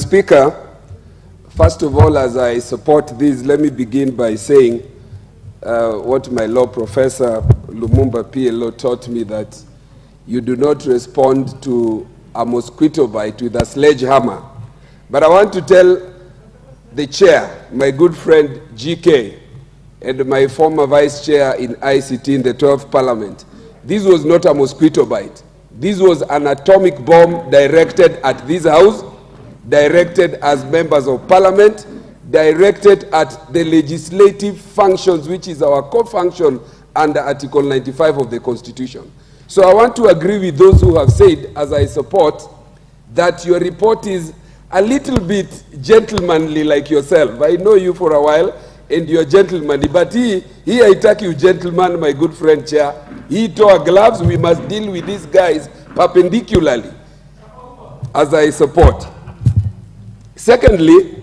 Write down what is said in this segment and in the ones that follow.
Speaker, first of all, as I support this, let me begin by saying what my law professor, Lumumba PLO, taught me, that you do not respond to a mosquito bite with a sledgehammer. But I want to tell the chair, my good friend GK, and my former vice chair in ICT in the 12th Parliament, this was not a mosquito bite. This was an atomic bomb directed at this house, directed as members of Parliament, directed at the legislative functions, which is our core function under Article 95 of the Constitution. So I want to agree with those who have said, as I support, that your report is a little bit gentlemanly like yourself. I know you for a while, and you're gentlemanly, but he attack you gentleman, my good friend Chair. He tore gloves. We must deal with these guys perpendicularly, as I support. Secondly,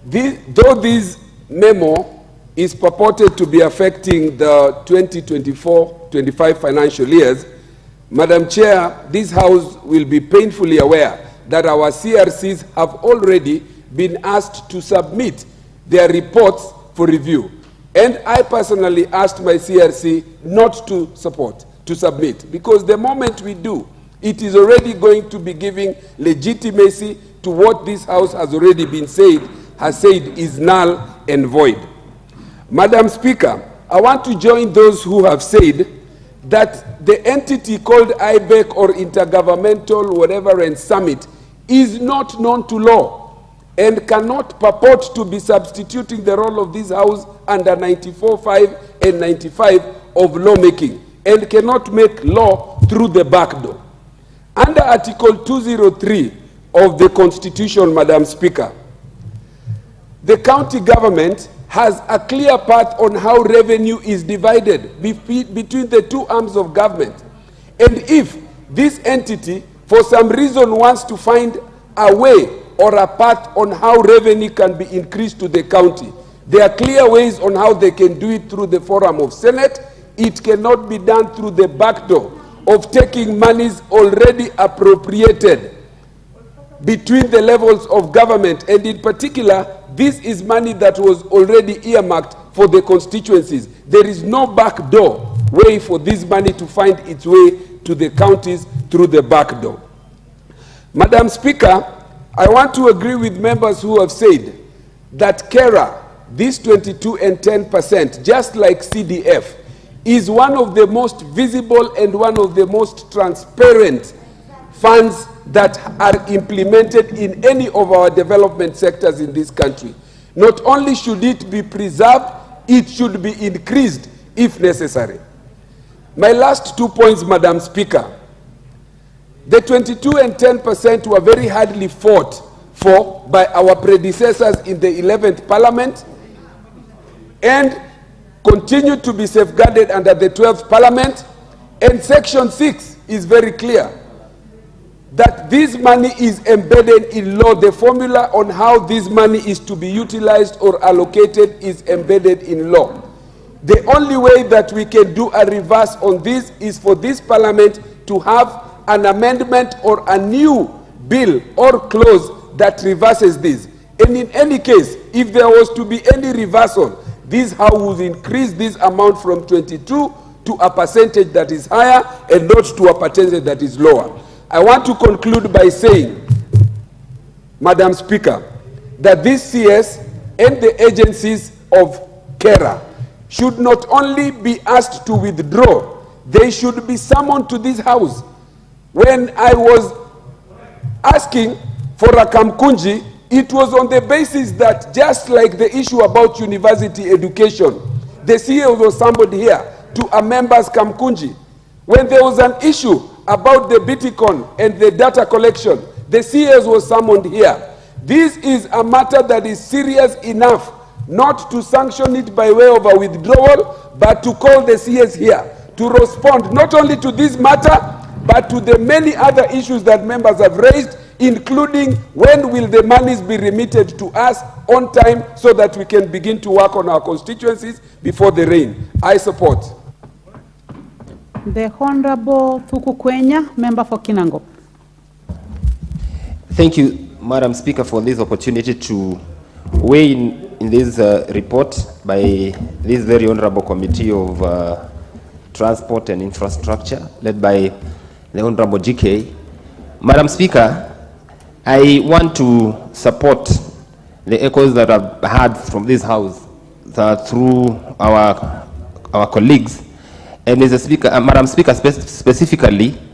though this memo is purported to be affecting the 2024-25 financial years, Madam Chair, this House will be painfully aware that our CRCs have already been asked to submit their reports for review. And I personally asked my CRC not to submit, because the moment we do, it is already going to be giving legitimacy to what this House has already been said is null and void. Madam Speaker, I want to join those who have said that the entity called IBEC or Intergovernmental whatever and Summit is not known to law and cannot purport to be substituting the role of this House under 94.5 and 95 of lawmaking, and cannot make law through the back door. Under Article 203 of the Constitution, Madam Speaker, the county government has a clear path on how revenue is divided between the two arms of government. And if this entity, for some reason, wants to find a way or a path on how revenue can be increased to the county, there are clear ways on how they can do it through the forum of Senate. It cannot be done through the back door of taking monies already appropriated between the levels of government, and in particular, this is money that was already earmarked for the constituencies. There is no back door way for this money to find its way to the counties through the back door. Madam Speaker, I want to agree with members who have said that KERA, this 22 and 10%, just like CDF, is one of the most visible and one of the most transparent funds that are implemented in any of our development sectors in this country. Not only should it be preserved, it should be increased if necessary. My last 2 points, Madam Speaker. The 22 and 10% were very hardly fought for by our predecessors in the 11th Parliament and continue to be safeguarded under the 12th Parliament. And Section 6 is very clear that this money is embedded in law. The formula on how this money is to be utilized or allocated is embedded in law. The only way that we can do a reverse on this is for this Parliament to have an amendment or a new bill or clause that reverses this. And in any case, if there was to be any reversal, this House would increase this amount from 22 to a percentage that is higher and not to a percentage that is lower. I want to conclude by saying, Madam Speaker, that this CS and the agencies of KERA should not only be asked to withdraw, they should be summoned to this House. When I was asking for a Kamkunji, it was on the basis that, just like the issue about university education, the CEO was summoned here to a member's Kamkunji. When there was an issue about the Biticon and the data collection, the CS was summoned here. This is a matter that is serious enough not to sanction it by way of a withdrawal, but to call the CS here to respond not only to this matter, but to the many other issues that members have raised, including when will the monies be remitted to us on time so that we can begin to work on our constituencies before the rain. I support. The Honorable Kuingia, member for Kinango. Thank you, Madam Speaker, for this opportunity to weigh in this report by this very honorable Committee of Transport and Infrastructure, led by the Honorable GK. Madam Speaker, I want to support the echoes that I've heard from this House through our colleagues. And Mr. Speaker, Madam Speaker, specifically,